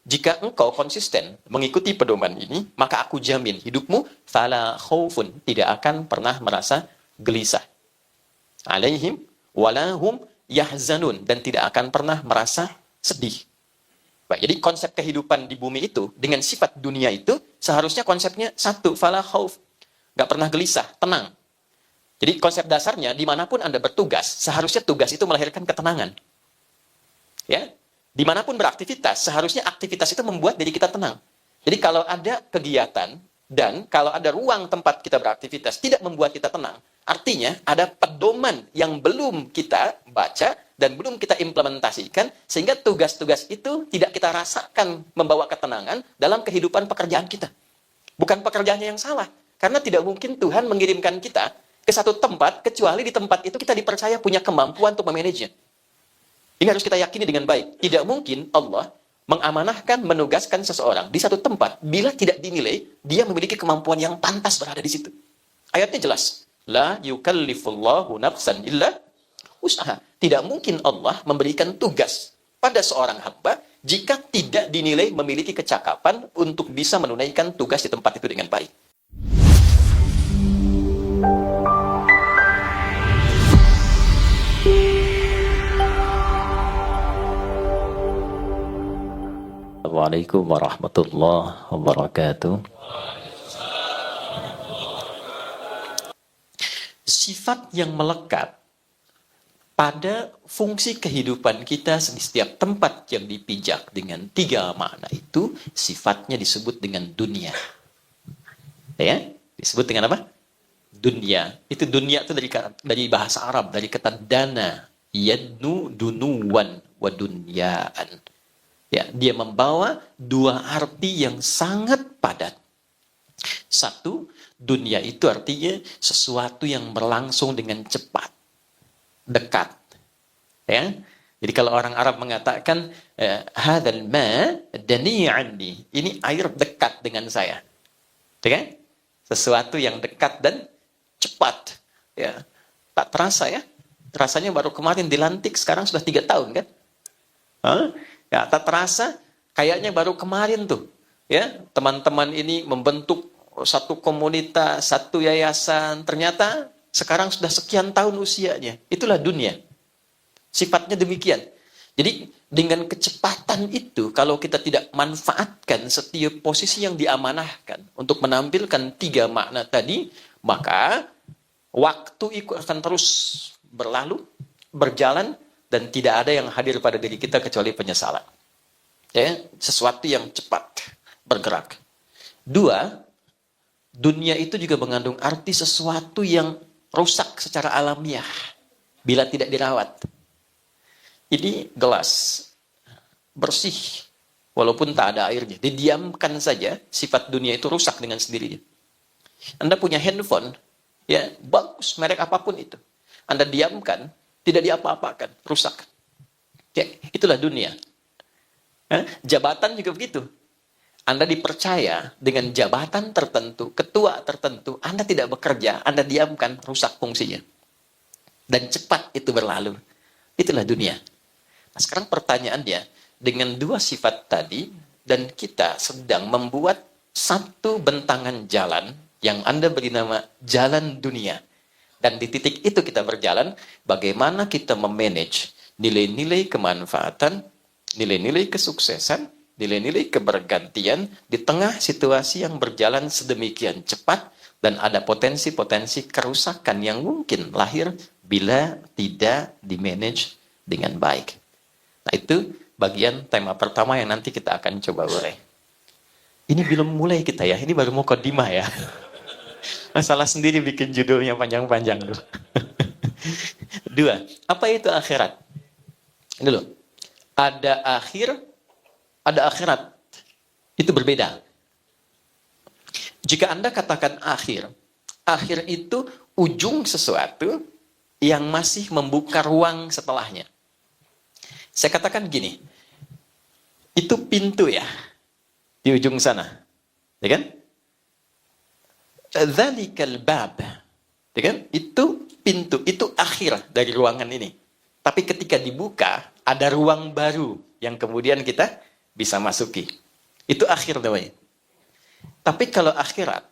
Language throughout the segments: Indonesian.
Jika engkau konsisten mengikuti pedoman ini, maka aku jamin hidupmu fala khaufun, tidak akan pernah merasa gelisah. Alaihim walahum yahzanun, dan tidak akan pernah merasa sedih. Baik, jadi konsep kehidupan di bumi itu dengan sifat dunia itu seharusnya konsepnya satu, fala khauf, nggak pernah gelisah, tenang. Jadi konsep dasarnya dimanapun Anda bertugas, seharusnya tugas itu melahirkan ketenangan. Ya, dimanapun beraktivitas, seharusnya aktivitas itu membuat diri kita tenang. Jadi kalau ada kegiatan dan kalau ada ruang tempat kita beraktivitas tidak membuat kita tenang, artinya ada pedoman yang belum kita baca dan belum kita implementasikan, sehingga tugas-tugas itu tidak kita rasakan membawa ketenangan dalam kehidupan pekerjaan kita. Bukan pekerjaannya yang salah, karena tidak mungkin Tuhan mengirimkan kita ke satu tempat, kecuali di tempat itu kita dipercaya punya kemampuan untuk memanagenya. Ini harus kita yakini dengan baik. Tidak mungkin Allah mengamanahkan, menugaskan seseorang di satu tempat, bila tidak dinilai, dia memiliki kemampuan yang pantas berada di situ. Ayatnya jelas. La yukallifullahu nafsan illa usaha. Tidak mungkin Allah memberikan tugas pada seorang hamba jika tidak dinilai memiliki kecakapan untuk bisa menunaikan tugas di tempat itu dengan baik. Assalamualaikum warahmatullahi wabarakatuh. Sifat yang melekat pada fungsi kehidupan kita di setiap tempat yang dipijak dengan tiga makna itu, sifatnya disebut dengan dunia. Ya, disebut dengan apa? Dunia. Itu dunia itu dari bahasa Arab, dari kata dana, yadnu dunuwan wa dunyaan. Ya, dia membawa dua arti yang sangat padat. Satu, dunia itu artinya sesuatu yang berlangsung dengan cepat, dekat. Ya, jadi kalau orang Arab mengatakan hadzal ma dani anni, ini air dekat dengan saya. Ya, sesuatu yang dekat dan cepat. Ya, tak terasa ya. Rasanya baru kemarin dilantik, sekarang sudah 3 tahun kan? Hah? Ya, tak terasa, kayaknya baru kemarin tuh, ya, teman-teman ini membentuk satu komunitas, satu yayasan, ternyata sekarang sudah sekian tahun usianya. Itulah dunia. Sifatnya demikian. Jadi dengan kecepatan itu, kalau kita tidak manfaatkan setiap posisi yang diamanahkan untuk menampilkan tiga makna tadi, maka waktu itu akan terus berlalu, berjalan, dan tidak ada yang hadir pada diri kita kecuali penyesalan. Ya, sesuatu yang cepat bergerak. Dua, dunia itu juga mengandung arti sesuatu yang rusak secara alamiah bila tidak dirawat. Ini gelas bersih walaupun tak ada airnya, didiamkan saja, sifat dunia itu rusak dengan sendirinya. Anda punya handphone, ya bagus, merek apapun itu, Anda diamkan, tidak diapa-apakan, rusak. Ya, itulah dunia. Jabatan juga begitu. Anda dipercaya dengan jabatan tertentu, ketua tertentu, Anda tidak bekerja, Anda diamkan, rusak fungsinya. Dan cepat itu berlalu. Itulah dunia. Nah, sekarang pertanyaannya, dengan dua sifat tadi, dan kita sedang membuat satu bentangan jalan yang Anda beri nama jalan dunia. Dan di titik itu kita berjalan, bagaimana kita memanage nilai-nilai kemanfaatan, nilai-nilai kesuksesan, nilai-nilai kebergantian di tengah situasi yang berjalan sedemikian cepat dan ada potensi-potensi kerusakan yang mungkin lahir bila tidak dimanage dengan baik. Nah, itu bagian tema pertama yang nanti kita akan coba urai. Ini belum mulai kita ya, ini baru mukadimah ya. Masalah sendiri bikin judulnya panjang-panjang dulu. Dua, apa itu akhirat? Ini loh, ada akhir, ada akhirat. Itu berbeda. Jika Anda katakan akhir, akhir itu ujung sesuatu yang masih membuka ruang setelahnya. Saya katakan gini, itu pintu ya, di ujung sana. Ya kan? Dzalikal bab. Ya kan? Itu pintu, itu akhir dari ruangan ini. Tapi ketika dibuka, ada ruang baru yang kemudian kita bisa masuki. Itu akhir namanya. Tapi kalau akhirat,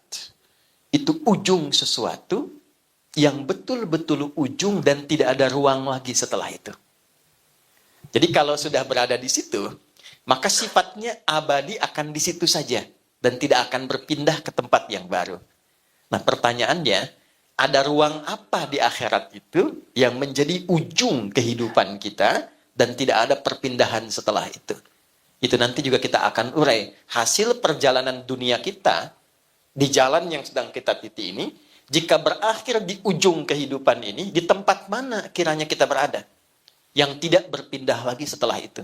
itu ujung sesuatu yang betul-betul ujung dan tidak ada ruang lagi setelah itu. Jadi kalau sudah berada di situ, maka sifatnya abadi akan di situ saja dan tidak akan berpindah ke tempat yang baru. Nah, pertanyaannya, ada ruang apa di akhirat itu yang menjadi ujung kehidupan kita dan tidak ada perpindahan setelah itu? Itu nanti juga kita akan urai. Hasil perjalanan dunia kita di jalan yang sedang kita titi ini, jika berakhir di ujung kehidupan ini, di tempat mana kiranya kita berada? Yang tidak berpindah lagi setelah itu.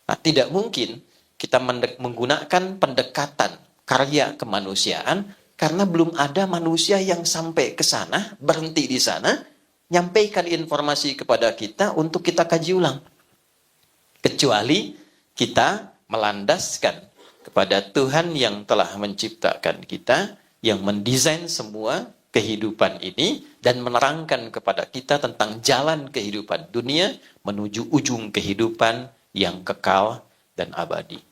Nah, tidak mungkin kita menggunakan pendekatan karya kemanusiaan karena belum ada manusia yang sampai ke sana, berhenti di sana, nyampaikan informasi kepada kita untuk kita kaji ulang. Kecuali kita melandaskan kepada Tuhan yang telah menciptakan kita, yang mendesain semua kehidupan ini, dan menerangkan kepada kita tentang jalan kehidupan dunia menuju ujung kehidupan yang kekal dan abadi.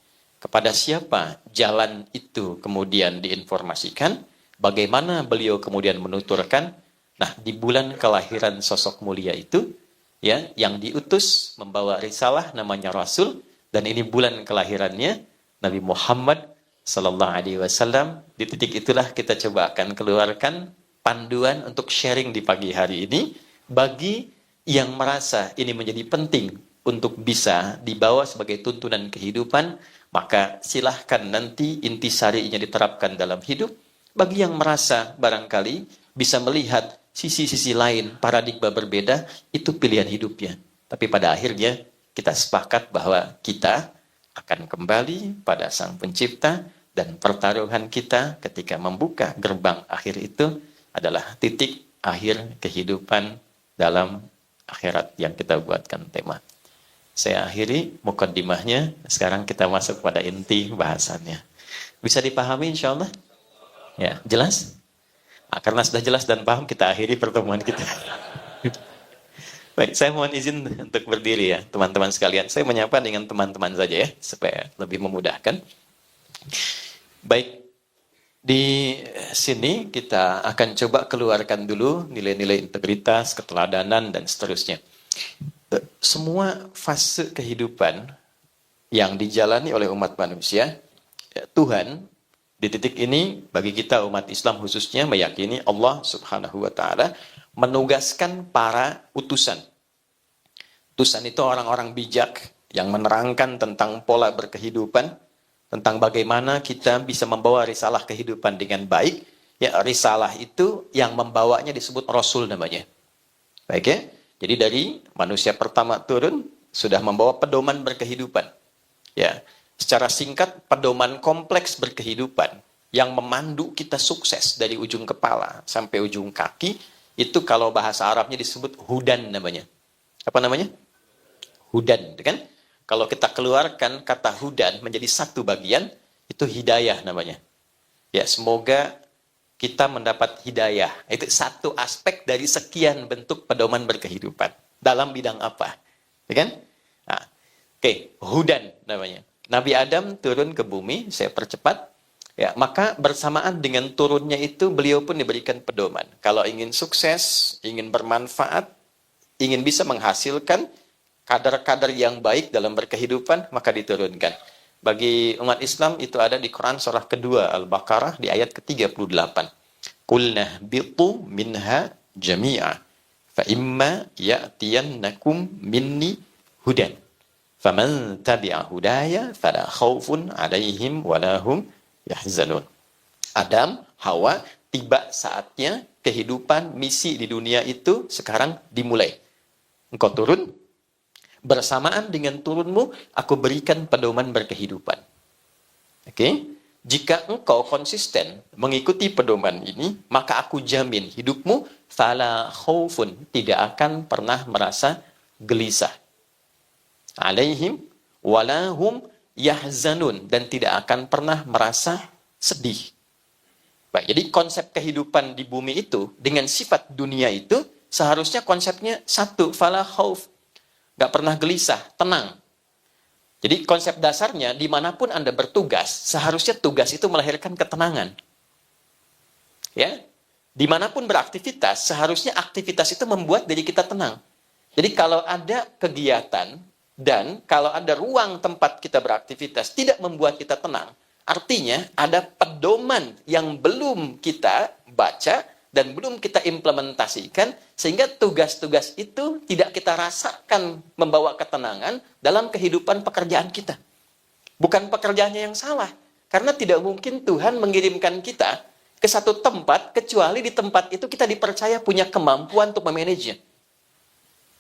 Kepada siapa jalan itu kemudian diinformasikan, bagaimana beliau kemudian menuturkan, nah di bulan kelahiran sosok mulia itu, ya, yang diutus membawa risalah namanya Rasul, dan ini bulan kelahirannya Nabi Muhammad Sallallahu Alaihi Wasallam. Di titik itulah kita coba akan keluarkan panduan untuk sharing di pagi hari ini bagi yang merasa ini menjadi penting untuk bisa dibawa sebagai tuntunan kehidupan, maka silahkan nanti intisarinya diterapkan dalam hidup. Bagi yang merasa barangkali bisa melihat sisi-sisi lain, paradigma berbeda, itu pilihan hidupnya. Tapi pada akhirnya kita sepakat bahwa kita akan kembali pada Sang Pencipta, dan pertaruhan kita ketika membuka gerbang akhir itu adalah titik akhir kehidupan dalam akhirat yang kita buatkan tema. Saya akhiri mukaddimahnya, sekarang kita masuk pada inti bahasannya. Bisa dipahami insya Allah? Ya, jelas? Nah, karena sudah jelas dan paham, kita akhiri pertemuan kita. Baik, saya mohon izin untuk berdiri ya, teman-teman sekalian. Saya menyapa dengan teman-teman saja ya, supaya lebih memudahkan. Baik, di sini kita akan coba keluarkan dulu nilai-nilai integritas, keteladanan, dan seterusnya. Semua fase kehidupan yang dijalani oleh umat manusia, ya, Tuhan di titik ini bagi kita umat Islam khususnya meyakini Allah Subhanahu wa Ta'ala menugaskan para utusan. Utusan itu orang-orang bijak yang menerangkan tentang pola berkehidupan, tentang bagaimana kita bisa membawa risalah kehidupan dengan baik. Ya, risalah itu yang membawanya disebut Rasul namanya. Baik ya? Jadi dari manusia pertama turun, sudah membawa pedoman berkehidupan. Ya, secara singkat, pedoman kompleks berkehidupan yang memandu kita sukses dari ujung kepala sampai ujung kaki, itu kalau bahasa Arabnya disebut hudan namanya. Apa namanya? Hudan, kan? Kalau kita keluarkan kata hudan menjadi satu bagian, itu hidayah namanya. Ya, semoga kita mendapat hidayah. Itu satu aspek dari sekian bentuk pedoman berkehidupan. Dalam bidang apa? Ya kan? Nah, oke, hudan namanya. Nabi Adam turun ke bumi, saya percepat. Ya, maka bersamaan dengan turunnya itu, beliau pun diberikan pedoman. Kalau ingin sukses, ingin bermanfaat, ingin bisa menghasilkan kadar-kadar yang baik dalam berkehidupan, maka diturunkan. Bagi umat Islam itu ada di Quran surah kedua Al-Baqarah di ayat ke-38. Qulna bitu minha jami'a fa imma ya'tiyannakum minni hudan faman tabi'a hudaya fala khaufun 'alaihim wala hum yahzanun. Adam, Hawa, tiba saatnya kehidupan misi di dunia itu sekarang dimulai. Engkau turun, bersamaan dengan turunmu, aku berikan pedoman berkehidupan. Oke? Jika engkau konsisten mengikuti pedoman ini, maka aku jamin hidupmu fala khaufun, tidak akan pernah merasa gelisah. Alaihim walahum yahzanun, dan tidak akan pernah merasa sedih. Baik, jadi konsep kehidupan di bumi itu dengan sifat dunia itu seharusnya konsepnya satu, fala khauf. Gak pernah gelisah, tenang. Jadi konsep dasarnya, dimanapun Anda bertugas, seharusnya tugas itu melahirkan ketenangan. Ya, dimanapun beraktivitas, seharusnya aktivitas itu membuat diri kita tenang. Jadi kalau ada kegiatan dan kalau ada ruang tempat kita beraktivitas tidak membuat kita tenang, artinya ada pedoman yang belum kita baca dan belum kita implementasikan, sehingga tugas-tugas itu tidak kita rasakan membawa ketenangan dalam kehidupan pekerjaan kita. Bukan pekerjaannya yang salah, karena tidak mungkin Tuhan mengirimkan kita ke satu tempat, kecuali di tempat itu kita dipercaya punya kemampuan untuk memanagenya.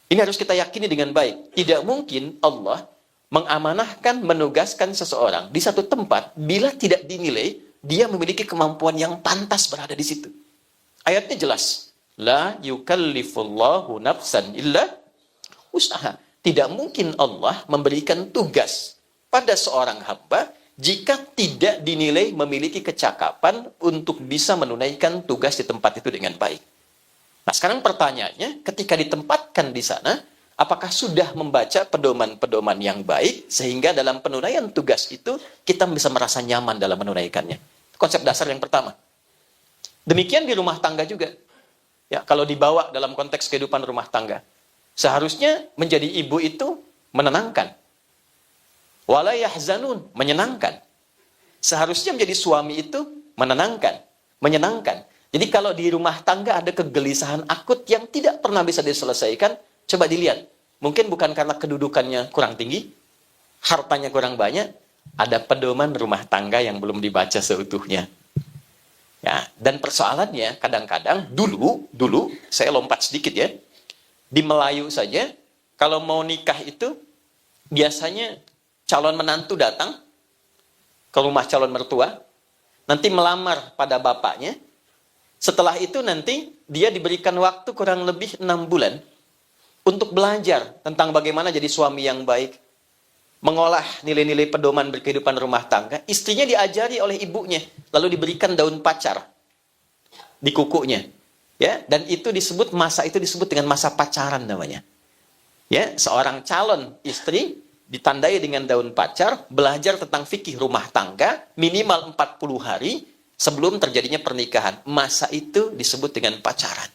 Ini harus kita yakini dengan baik. Tidak mungkin Allah mengamanahkan, menugaskan seseorang di satu tempat, bila tidak dinilai, dia memiliki kemampuan yang pantas berada di situ. Ayatnya jelas. La yukallifullahu nafsan illa usaha. Tidak mungkin Allah memberikan tugas pada seorang hamba jika tidak dinilai memiliki kecakapan untuk bisa menunaikan tugas di tempat itu dengan baik. Nah, sekarang pertanyaannya, ketika ditempatkan di sana, apakah sudah membaca pedoman-pedoman yang baik sehingga dalam penunaian tugas itu kita bisa merasa nyaman dalam menunaikannya? Konsep dasar yang pertama. Demikian di rumah tangga juga. Ya, kalau dibawa dalam konteks kehidupan rumah tangga, seharusnya menjadi ibu itu menenangkan. Wala yahzanun, menyenangkan. Seharusnya menjadi suami itu menenangkan, menyenangkan. Jadi kalau di rumah tangga ada kegelisahan akut yang tidak pernah bisa diselesaikan, coba dilihat. Mungkin bukan karena kedudukannya kurang tinggi, hartanya kurang banyak, ada pedoman rumah tangga yang belum dibaca seutuhnya. Ya, dan persoalannya kadang-kadang dulu saya lompat sedikit ya. Di Melayu saja kalau mau nikah itu biasanya calon menantu datang ke rumah calon mertua, nanti melamar pada bapaknya. Setelah itu nanti dia diberikan waktu kurang lebih 6 bulan untuk belajar tentang bagaimana jadi suami yang baik, mengolah nilai-nilai pedoman berkehidupan rumah tangga. Istrinya diajari oleh ibunya, lalu diberikan daun pacar di kukunya. Ya, dan itu disebut dengan masa pacaran namanya. Ya, seorang calon istri ditandai dengan daun pacar, belajar tentang fikih rumah tangga minimal 40 hari sebelum terjadinya pernikahan. Masa itu disebut dengan pacaran.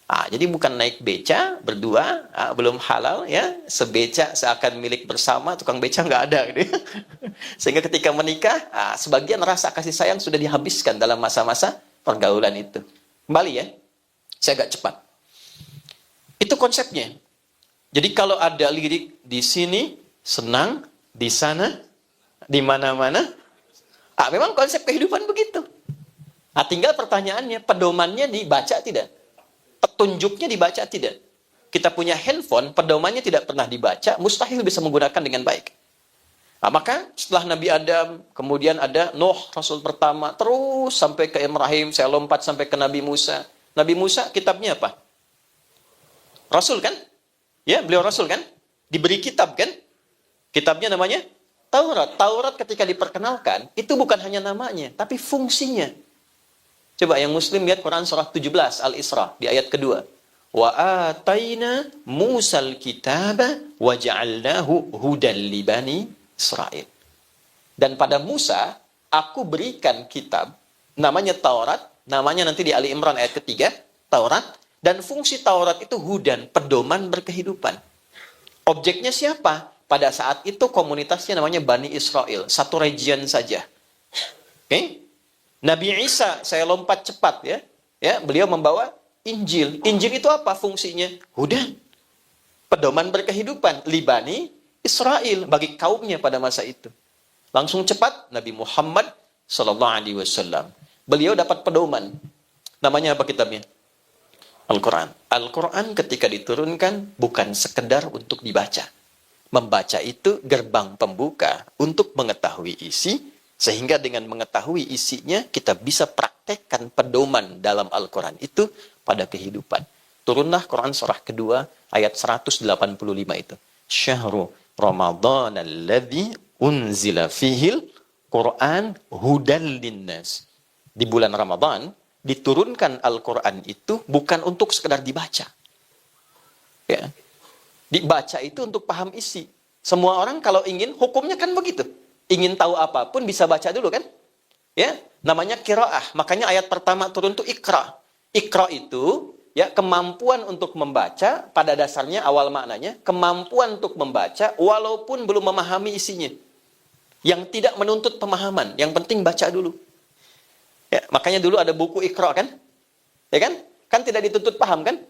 Jadi bukan naik beca berdua, belum halal ya, sebeca seakan milik bersama, tukang beca nggak ada gitu. Sehingga ketika menikah, sebagian rasa kasih sayang sudah dihabiskan dalam masa-masa pergaulan itu. Kembali ya, saya agak cepat. Itu konsepnya. Jadi kalau ada lirik di sini senang, di sana, di mana-mana, memang konsep kehidupan begitu. Tinggal pertanyaannya, pedomannya dibaca tidak? Petunjuknya dibaca tidak? Kita punya handphone, pedomannya tidak pernah dibaca, mustahil bisa menggunakan dengan baik. Maka setelah Nabi Adam, kemudian ada Nuh, Rasul pertama, terus sampai ke Ibrahim, saya lompat sampai ke Nabi Musa. Nabi Musa kitabnya apa? Rasul kan? Ya, beliau Rasul kan? Diberi kitab kan? Kitabnya namanya Taurat. Taurat ketika diperkenalkan, itu bukan hanya namanya, tapi fungsinya. Coba yang muslim lihat Quran surah 17 Al-Isra di ayat kedua. Wa ataina Musal kitaba wa ja'alnahu hudan li bani Israil. Dan pada Musa aku berikan kitab namanya Taurat, namanya nanti di Ali Imran ayat ketiga, Taurat, dan fungsi Taurat itu hudan, pedoman berkehidupan. Objeknya siapa? Pada saat itu komunitasnya namanya Bani Israel, satu region saja. Oke? Nabi Isa, saya lompat cepat ya. Ya, beliau membawa Injil. Injil itu apa fungsinya? Hudan. Pedoman berkehidupan Libani Israel bagi kaumnya pada masa itu. Langsung cepat Nabi Muhammad sallallahu alaihi wasallam. Beliau dapat pedoman. Namanya apa kitabnya? Al-Qur'an. Al-Qur'an ketika diturunkan bukan sekedar untuk dibaca. Membaca itu gerbang pembuka untuk mengetahui isi. Sehingga dengan mengetahui isinya, kita bisa praktekkan pedoman dalam Al-Quran itu pada kehidupan. Turunlah Quran surah kedua, ayat 185 itu. Syahrul Ramadan alladhi unzila fihil Quran hudan linnas. Di bulan Ramadan, diturunkan Al-Quran itu bukan untuk sekedar dibaca. Ya. Dibaca itu untuk paham isi. Semua orang kalau ingin, hukumnya kan begitu. Ingin tahu apapun bisa baca dulu kan? Ya, namanya qiraah. Makanya ayat pertama turun tuh Iqra. Iqra itu ya kemampuan untuk membaca, pada dasarnya awal maknanya kemampuan untuk membaca walaupun belum memahami isinya. Yang tidak menuntut pemahaman, yang penting baca dulu. Ya, makanya dulu ada buku Iqra kan? Ya kan? Kan tidak dituntut paham kan?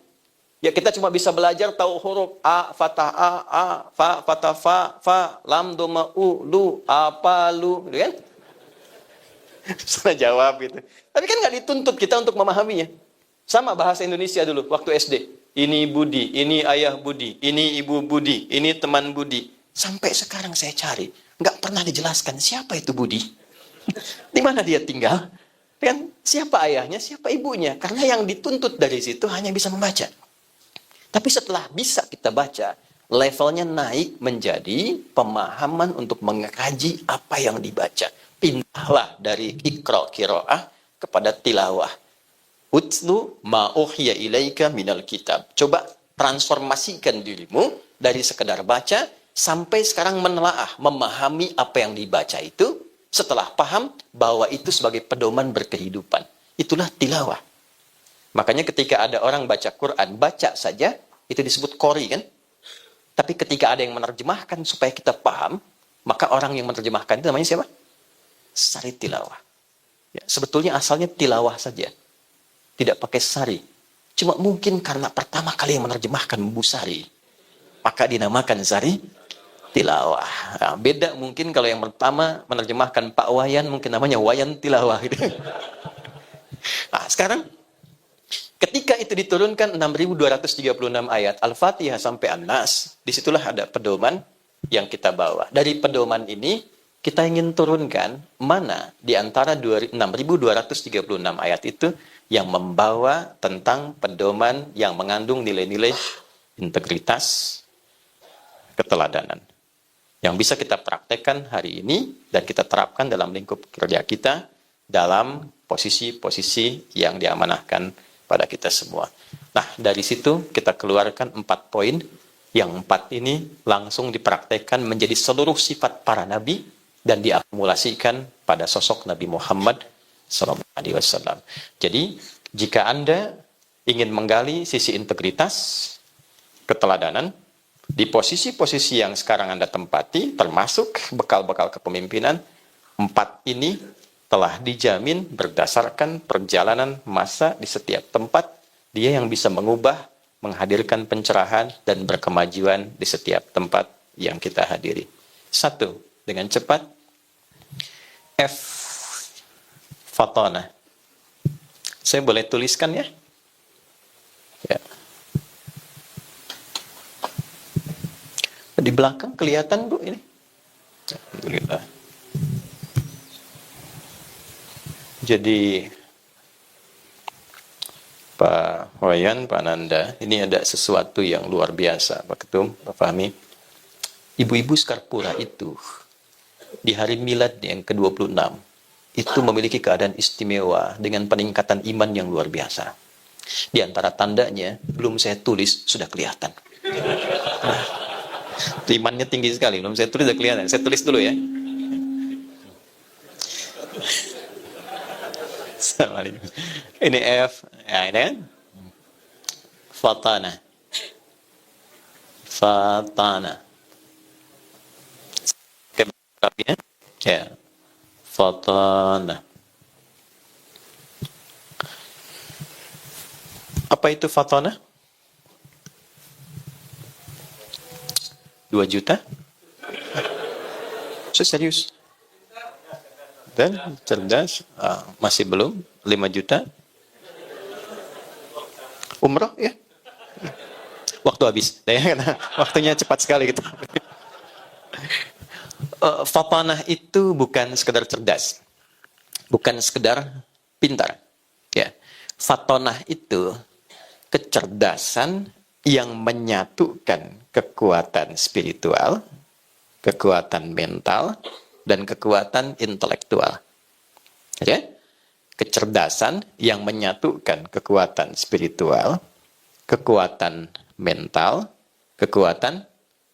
Ya kita cuma bisa belajar tahu huruf a fathah a, fa fathah fa, lam doma u, lu, apa lu, gitu kan? Salah jawab itu. Tapi kan nggak dituntut kita untuk memahaminya. Sama bahasa Indonesia dulu waktu SD. Ini Budi, ini ayah Budi, ini ibu Budi, ini teman Budi. Sampai sekarang saya cari, nggak pernah dijelaskan siapa itu Budi. Di mana dia tinggal? Kan siapa ayahnya, siapa ibunya? Karena yang dituntut dari situ hanya bisa membaca. Tapi setelah bisa kita baca, levelnya naik menjadi pemahaman untuk mengkaji apa yang dibaca. Pindahlah dari ikra qiraah kepada tilawah. Utlu ma uhiya ilaika minal kitab. Coba transformasikan dirimu dari sekedar baca sampai sekarang menelaah, memahami apa yang dibaca itu. Setelah paham bahwa itu sebagai pedoman berkehidupan. Itulah tilawah. Makanya ketika ada orang baca Quran, baca saja, itu disebut qori kan? Tapi ketika ada yang menerjemahkan supaya kita paham, maka orang yang menerjemahkan itu namanya siapa? Sari tilawah. Ya, sebetulnya asalnya tilawah saja. Tidak pakai sari. Cuma mungkin karena pertama kali yang menerjemahkan Bu Sari, maka dinamakan sari tilawah. Nah, beda mungkin kalau yang pertama menerjemahkan Pak Wayan, mungkin namanya Wayan tilawah. Gitu. Nah, sekarang ketika itu diturunkan 6.236 ayat Al-Fatihah sampai An-Nas, disitulah ada pedoman yang kita bawa. Dari pedoman ini kita ingin turunkan mana di antara 6.236 ayat itu yang membawa tentang pedoman yang mengandung nilai-nilai integritas, keteladanan. Yang bisa kita praktekkan hari ini dan kita terapkan dalam lingkup kerja kita dalam posisi-posisi yang diamanahkan pada kita semua. Nah, dari situ kita keluarkan 4 poin. Yang 4 ini langsung dipraktekkan menjadi seluruh sifat para nabi dan diakumulasikan pada sosok Nabi Muhammad SAW. Jadi, jika Anda ingin menggali sisi integritas, keteladanan, di posisi-posisi yang sekarang Anda tempati, termasuk bekal-bekal kepemimpinan, 4 ini telah dijamin berdasarkan perjalanan masa di setiap tempat. Dia yang bisa mengubah, menghadirkan pencerahan, dan berkemajuan di setiap tempat yang kita hadiri. 1, dengan cepat. F, fatona. Saya boleh tuliskan ya? Ya. Di belakang kelihatan Bu ini. Alhamdulillah. Jadi Pak Wayan, Pak Nanda, ini ada sesuatu yang luar biasa, Pak Ketum, Pak Fahmi. Ibu-ibu Skarpura itu di hari milad yang ke-26 itu memiliki keadaan istimewa dengan peningkatan iman yang luar biasa. Di antara tandanya, belum saya tulis sudah kelihatan. Imannya tinggi sekali, belum saya tulis sudah kelihatan. Saya tulis dulu ya. Assalamualaikum. Ini F, ya ini kan? Fatana. Fatana. Ya. Ya. Fatana. Apa itu fatana? 2 juta? Serius? Dan cerdas? Masih belum? 5 juta? Umroh ya? Waktu habis. Waktunya cepat sekali gitu. Fatanah itu bukan sekedar cerdas. Bukan sekedar pintar. Ya. Fatanah itu kecerdasan yang menyatukan kekuatan spiritual, kekuatan mental, dan kekuatan intelektual. Ya? Kecerdasan yang menyatukan kekuatan spiritual, kekuatan mental, kekuatan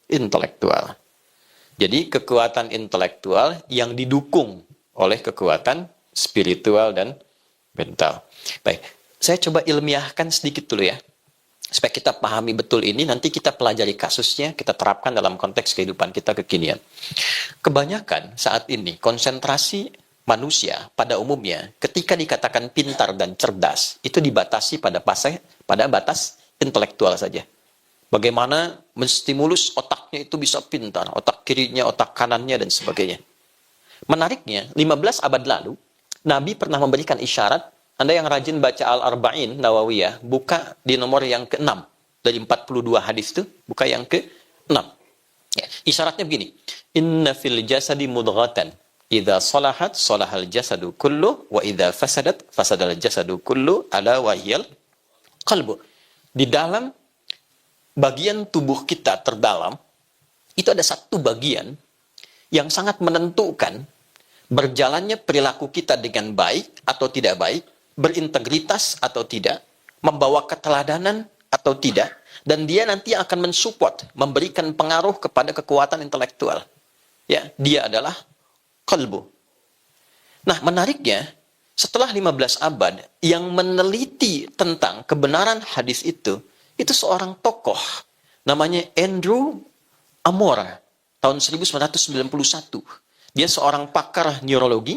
intelektual. Jadi kekuatan intelektual yang didukung oleh kekuatan spiritual dan mental. Baik, saya coba ilmiahkan sedikit dulu ya. Supaya kita pahami betul ini, nanti kita pelajari kasusnya, kita terapkan dalam konteks kehidupan kita kekinian. Kebanyakan saat ini, konsentrasi manusia pada umumnya, ketika dikatakan pintar dan cerdas, itu dibatasi pada batas intelektual saja. Bagaimana menstimulus otaknya itu bisa pintar, otak kirinya, otak kanannya, dan sebagainya. Menariknya, 15 abad lalu, Nabi pernah memberikan isyarat. Anda yang rajin baca Al-Arba'in Nawawiyah, buka di nomor yang ke-6. Dari 42 hadis itu, buka yang ke-6. Ya, isyaratnya begini. Inna fil jasadi mudghatan. Idza salahat, salahal jasadu kullu. Wa idza fasadat, fasadal jasadu kullu. Ala wahiyal qalbu. Di dalam bagian tubuh kita terdalam, itu ada satu bagian yang sangat menentukan berjalannya perilaku kita dengan baik atau tidak baik, berintegritas atau tidak, membawa keteladanan atau tidak, dan dia nanti akan mensupport, memberikan pengaruh kepada kekuatan intelektual. Ya, dia adalah qalbu. Nah, menariknya, setelah 15 abad yang meneliti tentang kebenaran hadis itu seorang tokoh namanya Andrew Amora tahun 1991. Dia seorang pakar neurologi,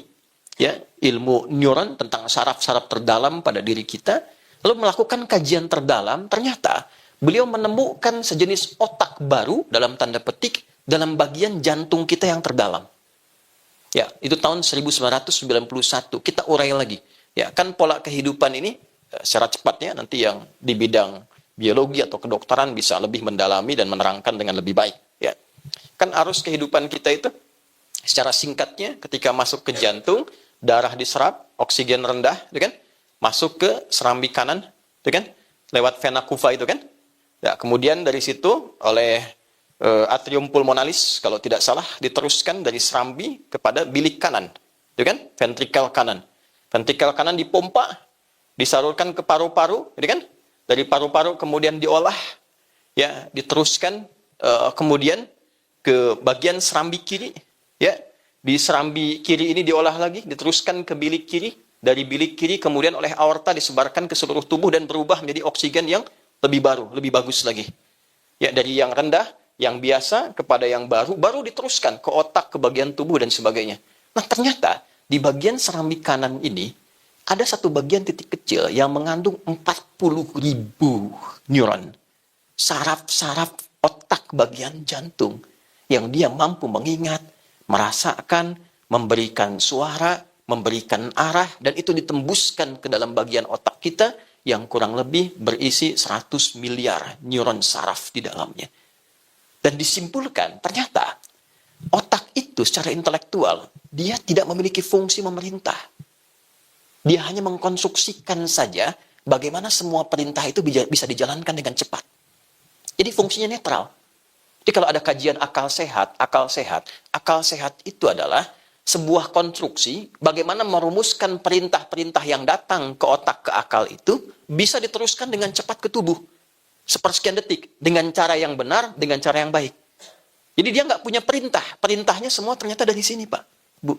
ya, ilmu neuron tentang saraf-saraf terdalam pada diri kita, lalu melakukan kajian terdalam. Ternyata beliau menemukan sejenis otak baru dalam tanda petik dalam bagian jantung kita yang terdalam. Ya, itu tahun 1991. Kita urai lagi. Ya, kan pola kehidupan ini secara cepatnya nanti yang di bidang biologi atau kedokteran bisa lebih mendalami dan menerangkan dengan lebih baik. Ya, kan arus kehidupan kita itu secara singkatnya ketika masuk ke jantung, darah diserap, oksigen rendah, itu kan, masuk ke serambi kanan, itu kan, lewat vena cava itu kan. Ya, kemudian dari situ oleh atrium pulmonalis, kalau tidak salah, diteruskan dari serambi kepada bilik kanan, itu kan, ventrikel kanan. Ventrikel kanan dipompa, disalurkan ke paru-paru, itu kan, dari paru-paru kemudian diolah, ya, diteruskan kemudian ke bagian serambi kiri, ya, di serambi kiri ini diolah lagi, diteruskan ke bilik kiri, dari bilik kiri kemudian oleh aorta disebarkan ke seluruh tubuh dan berubah menjadi oksigen yang lebih baru, lebih bagus lagi. Ya, dari yang rendah, yang biasa kepada yang baru, baru diteruskan ke otak, ke bagian tubuh dan sebagainya. Nah, ternyata di bagian serambi kanan ini ada satu bagian titik kecil yang mengandung 40.000 neuron. Saraf-saraf otak bagian jantung yang dia mampu mengingat, merasakan, memberikan suara, memberikan arah, dan itu ditembuskan ke dalam bagian otak kita yang kurang lebih berisi 100 miliar neuron saraf di dalamnya. Dan disimpulkan, ternyata otak itu secara intelektual, dia tidak memiliki fungsi memerintah. Dia hanya mengkonstruksikan saja bagaimana semua perintah itu bisa dijalankan dengan cepat. Jadi fungsinya netral. Jadi kalau ada kajian akal sehat itu adalah sebuah konstruksi bagaimana merumuskan perintah-perintah yang datang ke otak, ke akal itu bisa diteruskan dengan cepat ke tubuh. Sepersekian detik, dengan cara yang benar, dengan cara yang baik. Jadi dia nggak punya perintah. Perintahnya semua ternyata dari sini, Pak, Bu.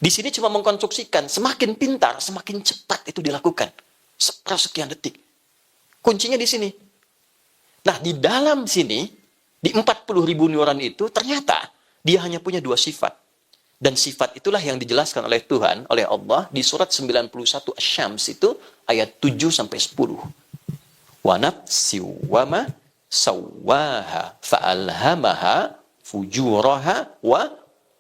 Di sini cuma mengkonstruksikan, semakin pintar, semakin cepat itu dilakukan. Sepersekian detik. Kuncinya di sini. Nah, di dalam sini, di 40.000 neuron itu, ternyata dia hanya punya 2 sifat. Dan sifat itulah yang dijelaskan oleh Tuhan, oleh Allah, di surat 91 Asy-Syams itu, ayat 7-10. Wa nafsi wa ma sawwaha fa'alhamaha fujuraha wa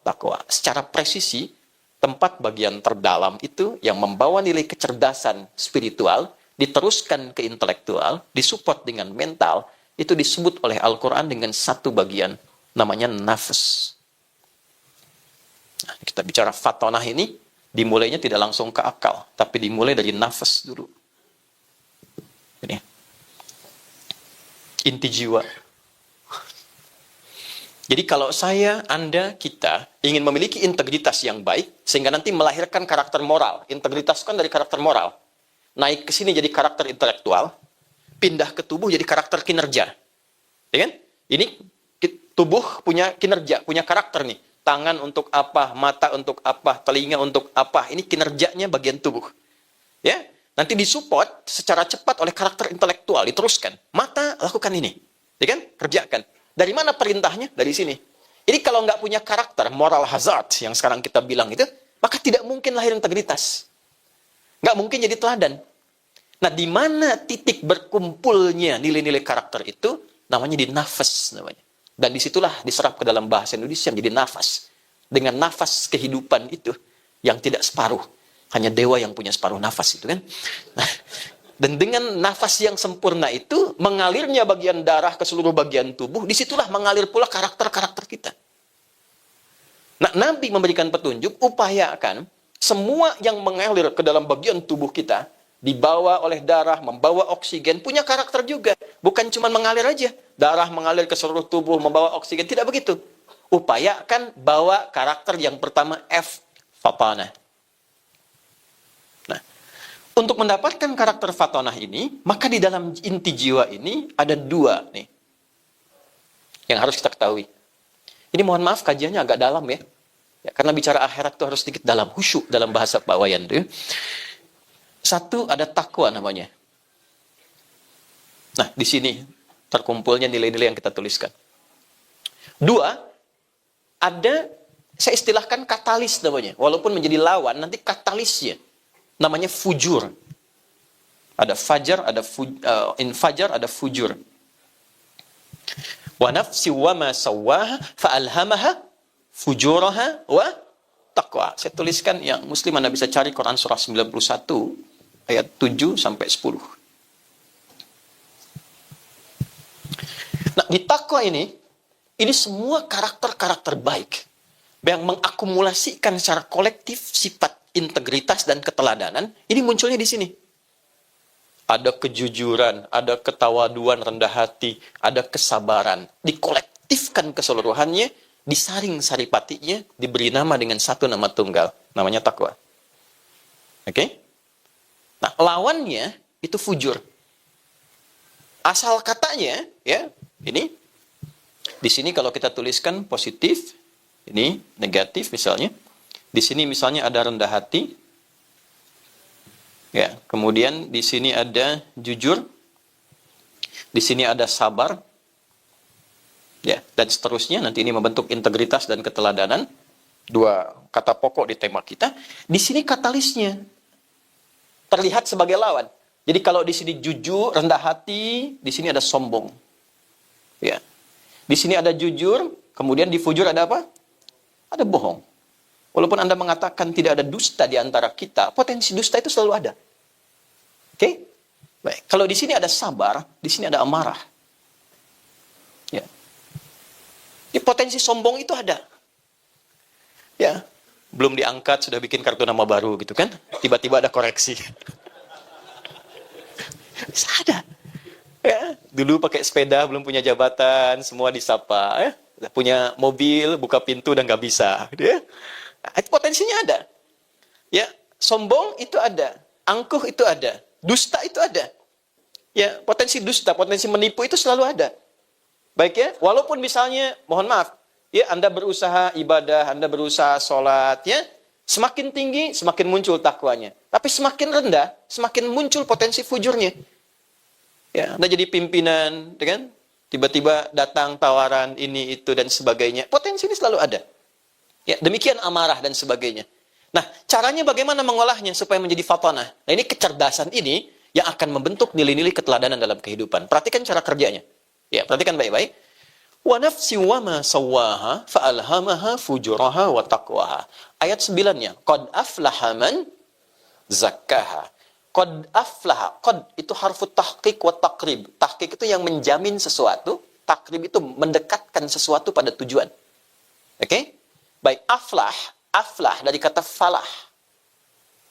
taqwa. Secara presisi, tempat bagian terdalam itu yang membawa nilai kecerdasan spiritual, diteruskan ke intelektual, disupport dengan mental, itu disebut oleh Al-Quran dengan satu bagian, namanya nafas. Nah, kita bicara fatonah ini, dimulainya tidak langsung ke akal, tapi dimulai dari nafas dulu. Ini inti jiwa. Jadi kalau saya, Anda, kita ingin memiliki integritas yang baik, sehingga nanti melahirkan karakter moral. Integritas kan dari karakter moral. Naik ke sini jadi karakter intelektual, pindah ke tubuh jadi karakter kinerja. Ya kan? Ini Tubuh punya kinerja, punya karakter nih. Tangan untuk apa, mata untuk apa, telinga untuk apa. Ini kinerjanya bagian tubuh. Ya, nanti disupport secara cepat oleh karakter intelektual, diteruskan. Mata, lakukan ini. Ya kan? Kerjakan. Dari mana perintahnya? Dari sini. Ini kalau nggak punya karakter, moral hazard, yang sekarang kita bilang itu, maka tidak mungkin lahir integritas. Nggak mungkin jadi teladan. Nah, di mana titik berkumpulnya nilai-nilai karakter itu? Namanya di nafas namanya. Dan disitulah diserap ke dalam bahasa Indonesia menjadi nafas. Dengan nafas kehidupan itu yang tidak separuh. Hanya dewa yang punya separuh nafas itu kan. Nah, dan dengan nafas yang sempurna itu, mengalirnya bagian darah ke seluruh bagian tubuh, disitulah mengalir pula karakter-karakter kita. Nah, Nabi memberikan petunjuk, upayakan semua yang mengalir ke dalam bagian tubuh kita, dibawa oleh darah, membawa oksigen, punya karakter juga. Bukan cuma mengalir aja. Darah mengalir ke seluruh tubuh, membawa oksigen. Tidak begitu. Upayakan bawa karakter yang pertama F, fatanah. Nah, untuk mendapatkan karakter fatanah ini, maka di dalam inti jiwa ini ada dua nih. Yang harus kita ketahui. Ini mohon maaf kajiannya agak dalam ya. Karena bicara akhirat itu harus sedikit dalam, khusyuk dalam bahasa Pak Wayan itu. Satu, ada takwa namanya. Nah, di sini terkumpulnya nilai-nilai yang kita tuliskan. Dua, ada, saya istilahkan katalis namanya. Walaupun menjadi lawan, nanti katalisnya. Namanya fujur. Ada fajar, ada infajar, ada fujur. Wa nafsi wa ma sawwaha fa'alhamaha fujuraha wa taqwa. Saya tuliskan yang muslim Anda bisa cari Quran surah 91 ayat 7 sampai 10. Nah, di takwa ini semua karakter-karakter baik yang mengakumulasikan secara kolektif sifat integritas dan keteladanan, ini munculnya di sini. Ada kejujuran, ada ketawaduan, rendah hati, ada kesabaran. Dikolektifkan keseluruhannya, disaring saripatinya, diberi nama dengan satu nama tunggal. Namanya takwa. Oke? Nah, lawannya itu fujur. Asal katanya, ya, ini. Di sini kalau kita tuliskan positif, ini negatif misalnya. Di sini misalnya ada rendah hati. Ya, kemudian di sini ada jujur. Di sini ada sabar. Ya, dan seterusnya. Nanti ini membentuk integritas dan keteladanan. Dua kata pokok di tema kita. Di sini katalisnya terlihat sebagai lawan. Jadi kalau di sini jujur, rendah hati, di sini ada sombong. Ya. Di sini ada jujur, kemudian di fujur ada apa? Ada bohong. Walaupun Anda mengatakan tidak ada dusta di antara kita, potensi dusta itu selalu ada. Oke? Baik. Kalau di sini ada sabar, di sini ada amarah. Ya. Di potensi sombong itu ada. Ya. Belum diangkat, sudah bikin kartu nama baru gitu kan. Tiba-tiba ada koreksi. Bisa ada. Ya. Dulu pakai sepeda, belum punya jabatan, semua disapa. Ya. Udah punya mobil, buka pintu dan nggak bisa. Ya. Nah, itu potensinya ada. Ya, sombong itu ada, angkuh itu ada, dusta itu ada. Ya, potensi dusta, potensi menipu itu selalu ada. Baik ya, walaupun misalnya, mohon maaf, ya Anda berusaha ibadah, Anda berusaha sholat, ya, semakin tinggi, semakin muncul takwanya. Tapi semakin rendah, semakin muncul potensi fujurnya. Ya, Anda jadi pimpinan, kan? Tiba-tiba datang tawaran ini, itu, dan sebagainya. Potensi ini selalu ada. Ya, demikian amarah dan sebagainya. Nah, caranya bagaimana mengolahnya supaya menjadi fatanah? Nah, ini kecerdasan ini yang akan membentuk nilai-nilai keteladanan dalam kehidupan. Perhatikan cara kerjanya. Ya, perhatikan baik-baik. Wa nafsi wa ma sawwaha fa'alhamaha fujuraha wa taqwaha. Ayat 9-nya, qad aflaha man zakkaha. Qad aflaha. Qad itu harfu tahqiq wa taqrib. Tahqiq itu yang menjamin sesuatu, taqrib itu mendekatkan sesuatu pada tujuan. Oke? Baik, aflah dari kata falah.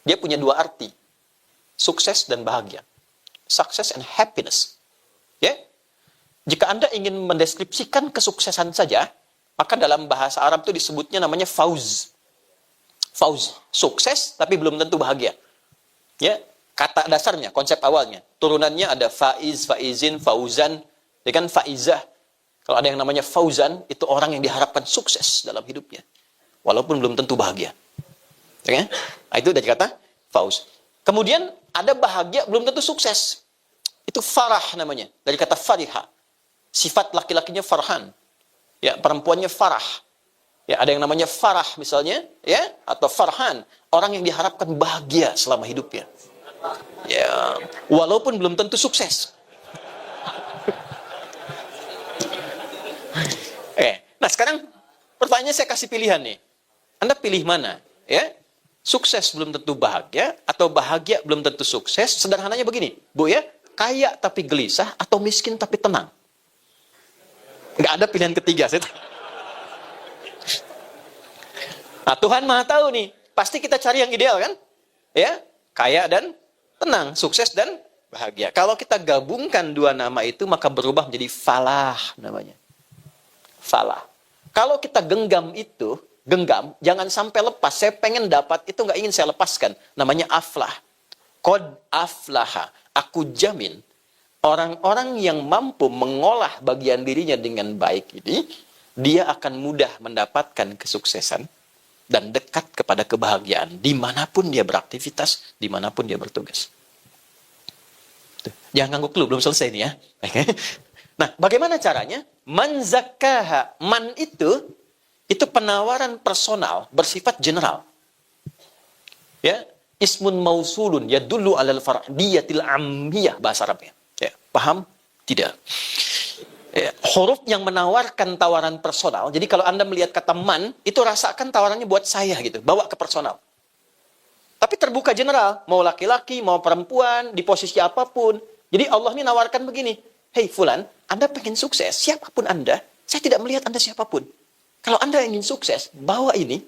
Dia punya dua arti. Sukses dan bahagia. Success and happiness. Ya. Jika Anda ingin mendeskripsikan kesuksesan saja, maka dalam bahasa Arab itu disebutnya namanya fauz. Fauz, sukses tapi belum tentu bahagia. Ya, kata dasarnya, konsep awalnya. Turunannya ada faiz, faizin, fauzan, ya kan faizah. Kalau ada yang namanya fauzan, itu orang yang diharapkan sukses dalam hidupnya. Walaupun belum tentu bahagia. Ya kan? Nah, itu dari kata fauz. Kemudian ada bahagia belum tentu sukses. Itu farah namanya. Dari kata fariha. Sifat laki-lakinya farhan. Ya, perempuannya farah. Ya, ada yang namanya farah misalnya, ya, atau farhan, orang yang diharapkan bahagia selama hidupnya. Ya, walaupun belum tentu sukses. Nah sekarang pertanyaannya saya kasih pilihan nih. Anda pilih mana? Ya, sukses belum tentu bahagia atau bahagia belum tentu sukses? Sederhananya begini, Bu ya, kaya tapi gelisah atau miskin tapi tenang? Nggak ada pilihan ketiga. Nah, Tuhan Maha tahu nih, pasti kita cari yang ideal kan? Ya, kaya dan tenang, sukses dan bahagia. Kalau kita gabungkan dua nama itu, maka berubah menjadi falah namanya. Falah. Kalau kita genggam itu, genggam, jangan sampai lepas. Saya pengen dapat, itu nggak ingin saya lepaskan. Namanya aflah. Qad aflaha. Aku jamin, orang-orang yang mampu mengolah bagian dirinya dengan baik ini, dia akan mudah mendapatkan kesuksesan dan dekat kepada kebahagiaan dimanapun dia beraktivitas, dimanapun dia bertugas. Tuh. Jangan ngangguk dulu, belum selesai nih ya. Nah, bagaimana caranya? Man zakkaha. Man itu penawaran personal bersifat general. Ya, ismun mausulun yadullu alal fardiyatil ammiyah bahasa Arabnya. Ya, paham? Tidak. Ya, huruf yang menawarkan tawaran personal. Jadi kalau Anda melihat kata man, itu rasakan tawarannya buat saya gitu, bawa ke personal. Tapi terbuka general, mau laki-laki, mau perempuan, di posisi apapun. Jadi Allah ini nawarkan begini, hei fulan, Anda pengen sukses, siapapun Anda, saya tidak melihat Anda siapapun. Kalau Anda ingin sukses, bawa ini,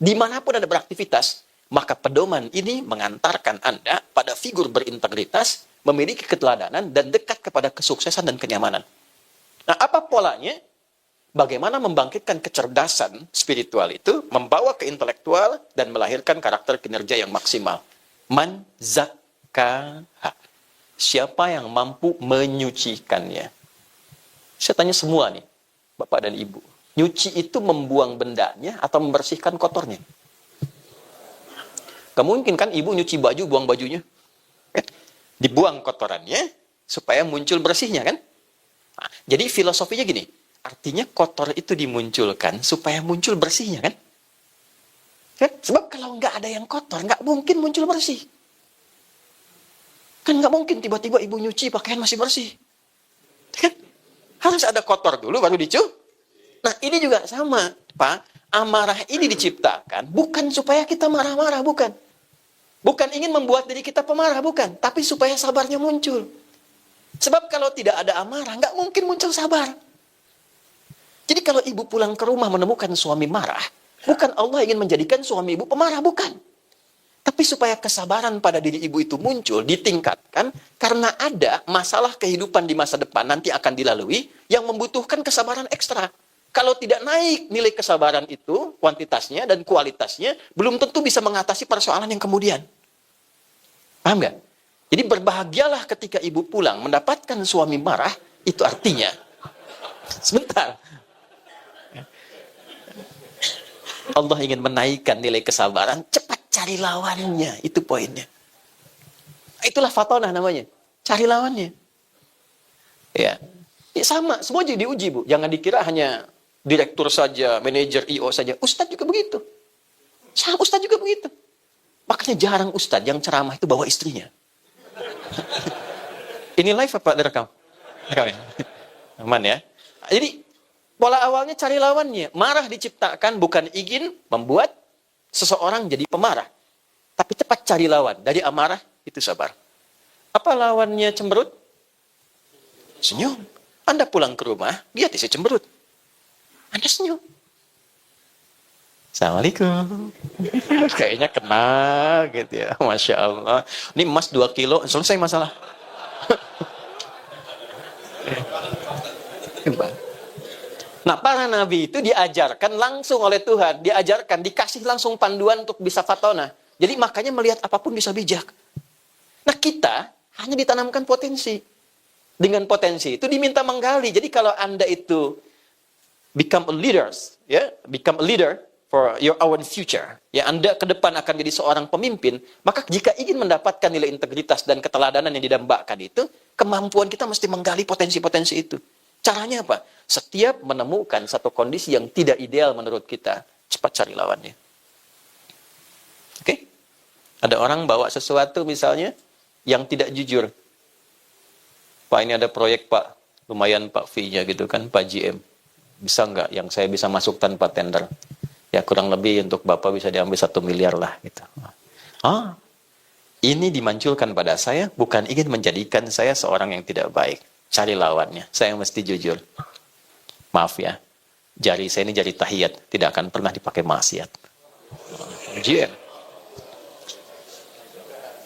dimanapun Anda beraktivitas, maka pedoman ini mengantarkan Anda pada figur berintegritas, memiliki keteladanan, dan dekat kepada kesuksesan dan kenyamanan. Nah, apa polanya? Bagaimana membangkitkan kecerdasan spiritual itu, membawa ke intelektual, dan melahirkan karakter kinerja yang maksimal. Man zakkaha. Siapa yang mampu menyucikannya? Saya tanya semua nih, Bapak dan Ibu. Nyuci itu membuang bendanya atau membersihkan kotornya? Gak mungkin kan ibu nyuci baju, buang bajunya. Dibuang kotorannya, supaya muncul bersihnya kan? Nah, jadi filosofinya gini, artinya kotor itu dimunculkan supaya muncul bersihnya kan? Sebab kalau nggak ada yang kotor, nggak mungkin muncul bersih. Kan nggak mungkin tiba-tiba ibu nyuci pakaian masih bersih. Kan? Harus ada kotor dulu baru dicuci. Nah ini juga sama, Pak. Amarah ini diciptakan bukan supaya kita marah-marah, bukan. Bukan ingin membuat diri kita pemarah, bukan. Tapi supaya sabarnya muncul. Sebab kalau tidak ada amarah, nggak mungkin muncul sabar. Jadi kalau ibu pulang ke rumah menemukan suami marah, bukan Allah ingin menjadikan suami ibu pemarah, bukan. Tapi supaya kesabaran pada diri ibu itu muncul, ditingkatkan, karena ada masalah kehidupan di masa depan nanti akan dilalui, yang membutuhkan kesabaran ekstra. Kalau tidak naik nilai kesabaran itu, kuantitasnya dan kualitasnya, belum tentu bisa mengatasi persoalan yang kemudian. Paham nggak? Jadi berbahagialah ketika ibu pulang mendapatkan suami marah, itu artinya, sebentar, Allah ingin menaikkan nilai kesabaran, cepat cari lawannya, itu poinnya. Itulah fatonah namanya, cari lawannya. Ya, sama, semua jadi diuji Bu, jangan dikira hanya direktur saja, manajer, IO saja, ustadz juga begitu. Sama ustadz juga begitu. Makanya jarang ustadz yang ceramah itu bawa istrinya. Ini live apa direkam? Rekam ya? Aman ya. Jadi pola awalnya cari lawannya. Marah diciptakan bukan ingin membuat seseorang jadi pemarah. Tapi cepat cari lawan. Dari amarah itu sabar. Apa lawannya cemberut? Senyum. Anda pulang ke rumah, dia tidak cemberut. Anda senyum. Assalamualaikum. Kayaknya kenal gitu ya. Masya Allah. Ini emas 2 kilo, selesai masalah. Nah, para nabi itu diajarkan langsung oleh Tuhan. Diajarkan, dikasih langsung panduan untuk bisa fatonah. Jadi makanya melihat apapun bisa bijak. Nah, kita hanya ditanamkan potensi. Dengan potensi itu diminta menggali. Jadi kalau Anda itu become a leaders, ya, become a leader for your own future, ya, Anda ke depan akan jadi seorang pemimpin, maka jika ingin mendapatkan nilai integritas dan keteladanan yang didambakan itu, kemampuan kita mesti menggali potensi-potensi itu. Caranya apa? Setiap menemukan satu kondisi yang tidak ideal menurut kita, cepat cari lawannya. Oke? Ada orang bawa sesuatu misalnya yang tidak jujur. Pak, ini ada proyek Pak, lumayan Pak fee-nya gitu kan, Pak GM. Bisa nggak yang saya bisa masuk tanpa tender? Ya kurang lebih untuk Bapak bisa diambil 1 miliar lah gitu. Ini dimunculkan pada saya bukan ingin menjadikan saya seorang yang tidak baik. Cari lawannya, saya mesti jujur. Maaf ya, jari saya ini jari tahiyat, tidak akan pernah dipakai maksiat. GM.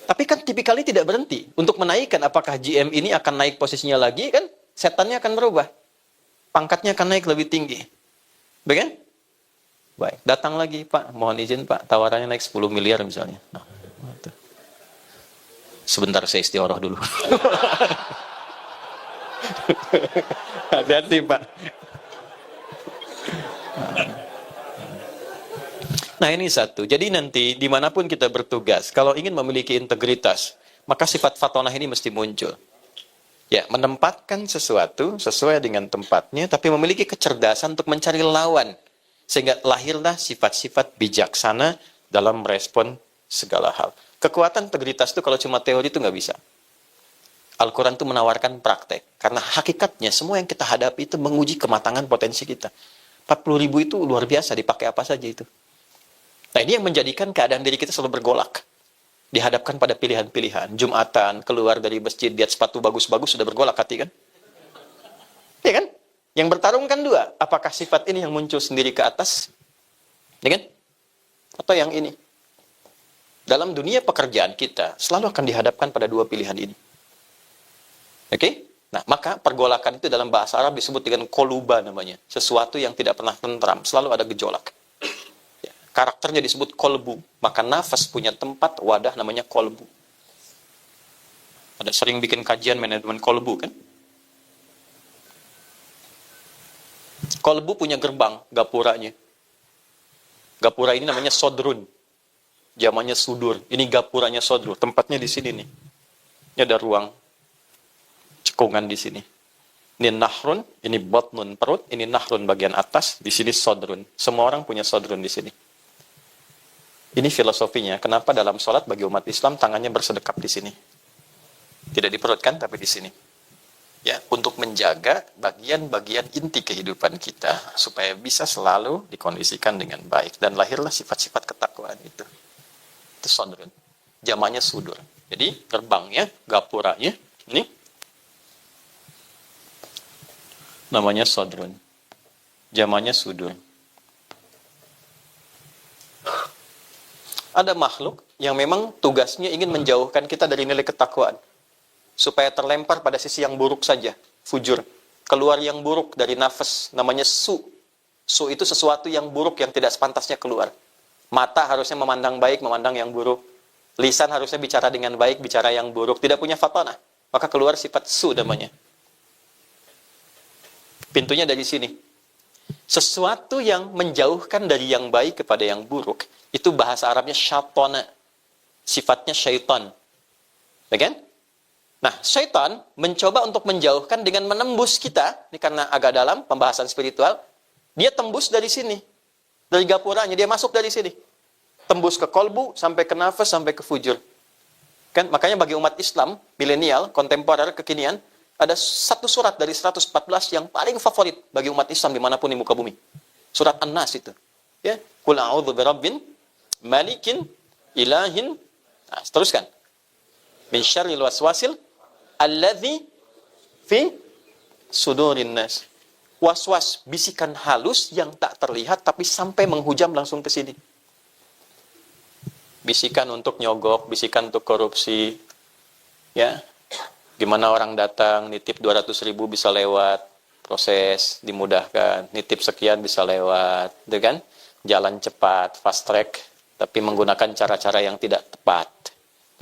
Tapi kan tipikalnya tidak berhenti. Untuk menaikkan apakah GM ini akan naik posisinya lagi, kan setannya akan berubah. Pangkatnya akan naik lebih tinggi. Baik? Baik. Datang lagi, Pak. Mohon izin, Pak. Tawarannya naik 10 miliar misalnya. Nah, sebentar saya istiqoroh dulu. Hati-hati, Pak. Nah, ini satu. Jadi nanti, dimanapun kita bertugas, kalau ingin memiliki integritas, maka sifat fatonah ini mesti muncul. Ya, menempatkan sesuatu sesuai dengan tempatnya, tapi memiliki kecerdasan untuk mencari lawan. Sehingga lahirlah sifat-sifat bijaksana dalam merespon segala hal. Kekuatan integritas itu kalau cuma teori itu nggak bisa. Al-Quran itu menawarkan praktek. Karena hakikatnya semua yang kita hadapi itu menguji kematangan potensi kita. 40.000 itu luar biasa, dipakai apa saja itu. Nah, ini yang menjadikan keadaan diri kita selalu bergolak. Dihadapkan pada pilihan-pilihan. Jumatan, keluar dari masjid, lihat sepatu bagus-bagus, sudah bergolak hati kan? Iya kan? Yang bertarung kan dua. Apakah sifat ini yang muncul sendiri ke atas? Iya kan? Atau yang ini? Dalam dunia pekerjaan kita, selalu akan dihadapkan pada dua pilihan ini. Oke? Nah, maka pergolakan itu dalam bahasa Arab disebut dengan koluba namanya. Sesuatu yang tidak pernah tentram, selalu ada gejolak. Karakternya disebut kolbu. Maka nafas punya tempat, wadah namanya kolbu. Ada sering bikin kajian manajemen kolbu kan? Kolbu punya gerbang, gapuranya. Gapura ini namanya sodrun. Jamannya sudur. Ini gapuranya sodrun. Tempatnya di sini nih. Ini ada ruang cekungan di sini. Ini nahrun, ini batnun perut, ini nahrun bagian atas, di sini sodrun. Semua orang punya sodrun di sini. Ini filosofinya, kenapa dalam sholat bagi umat Islam tangannya bersedekap di sini. Tidak di perut kan, tapi di sini. Ya, untuk menjaga bagian-bagian inti kehidupan kita, supaya bisa selalu dikondisikan dengan baik. Dan lahirlah sifat-sifat ketakwaan itu. Itu sodrun. Jamannya sudur. Jadi, gerbangnya, gapuranya, ini, namanya sodrun. Jamannya sudur. Ada makhluk yang memang tugasnya ingin menjauhkan kita dari nilai ketakwaan. Supaya terlempar pada sisi yang buruk saja. Fujur. Keluar yang buruk dari nafas. Namanya su. Su itu sesuatu yang buruk yang tidak sepantasnya keluar. Mata harusnya memandang baik, memandang yang buruk. Lisan harusnya bicara dengan baik, bicara yang buruk. Tidak punya fatanah. Maka keluar sifat su namanya. Pintunya dari sini. Sesuatu yang menjauhkan dari yang baik kepada yang buruk, itu bahasa Arabnya syaitana. Sifatnya syaitan. Ya kan? Nah, syaitan mencoba untuk menjauhkan dengan menembus kita. Ini karena agak dalam, pembahasan spiritual. Dia tembus dari sini. Dari gapuranya, dia masuk dari sini. Tembus ke kolbu, sampai ke nafas, sampai ke fujur. Kan? Makanya bagi umat Islam, milenial, kontemporer, kekinian, ada satu surat dari 114 yang paling favorit bagi umat Islam dimanapun di muka bumi. Surat An-Nas itu. Ya, Qul a'udzu birabbin malikin ilahin. Nah, teruskan. Min syarril waswasil alladzi fi sudurin nas. Was-was, bisikan halus yang tak terlihat tapi sampai menghujam langsung ke sini. Bisikan untuk nyogok, bisikan untuk korupsi. Ya. Gimana orang datang, nitip 200.000 bisa lewat, proses dimudahkan, nitip sekian bisa lewat, gitu kan? Jalan cepat, fast track, tapi menggunakan cara-cara yang tidak tepat.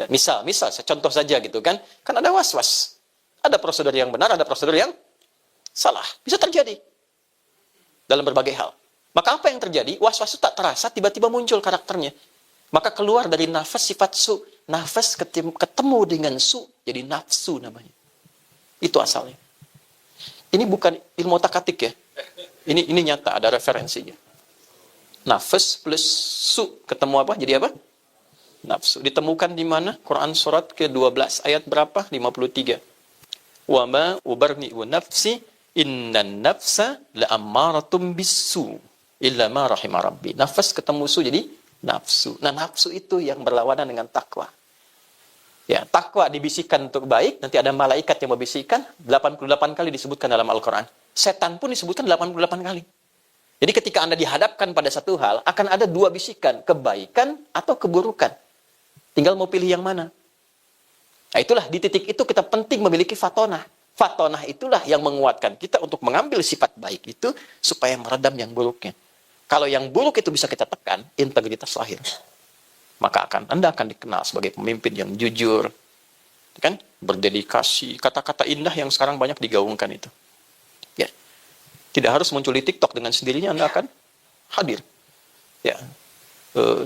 Misal, saya contoh saja gitu kan, kan ada was-was. Ada prosedur yang benar, ada prosedur yang salah. Bisa terjadi dalam berbagai hal. Maka apa yang terjadi? Was-was itu tak terasa, tiba-tiba muncul karakternya. Maka keluar dari nafas sifat su. Nafas ketemu dengan su, jadi nafsu namanya. Itu asalnya. Ini bukan ilmu otak-atik ya. Ini nyata, ada referensinya. Nafas plus su ketemu apa? Jadi apa? Nafsu. Ditemukan di mana? Quran surat ke-12 ayat berapa? 53. Wa ma ubarni'u nafsi innan nafsa la'ammaratum bisu illa ma rahima rabbi. Nafas ketemu su jadi nafsu. Nah, nafsu itu yang berlawanan dengan takwa. Ya, takwa dibisikkan untuk baik, nanti ada malaikat yang membisikkan, 88 kali disebutkan dalam Al-Quran. Setan pun disebutkan 88 kali. Jadi ketika Anda dihadapkan pada satu hal, akan ada dua bisikan, kebaikan atau keburukan. Tinggal mau pilih yang mana. Nah, itulah di titik itu kita penting memiliki fatonah. Fatonah itulah yang menguatkan kita untuk mengambil sifat baik itu supaya meredam yang buruknya. Kalau yang buruk itu bisa kita tekan, integritas lahir. Maka Anda akan dikenal sebagai pemimpin yang jujur, kan? Berdedikasi, kata-kata indah yang sekarang banyak digaungkan itu. Ya. Tidak harus muncul di TikTok, dengan sendirinya Anda akan hadir. Ya.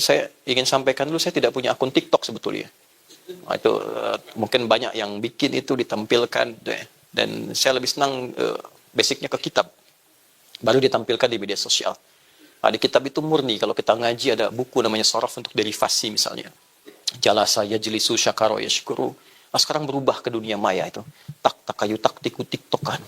Saya ingin sampaikan dulu, saya tidak punya akun TikTok sebetulnya. Nah, itu mungkin banyak yang bikin itu ditampilkan, dan saya lebih senang basicnya ke kitab, baru ditampilkan di media sosial. Nah, di kitab itu murni, kalau kita ngaji ada buku namanya Sharaf untuk derivasi misalnya. Jalasa yajlisu syakaro yashkuru. Nah, sekarang berubah ke dunia maya itu. Tak takayu tak tiku tiktokan.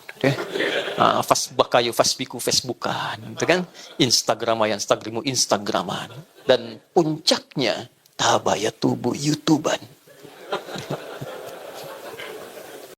Fasbakayu fasbiku facebookan. Itu kan Instagramayan Instagramu Instagraman. Dan puncaknya tabayatubu YouTubean.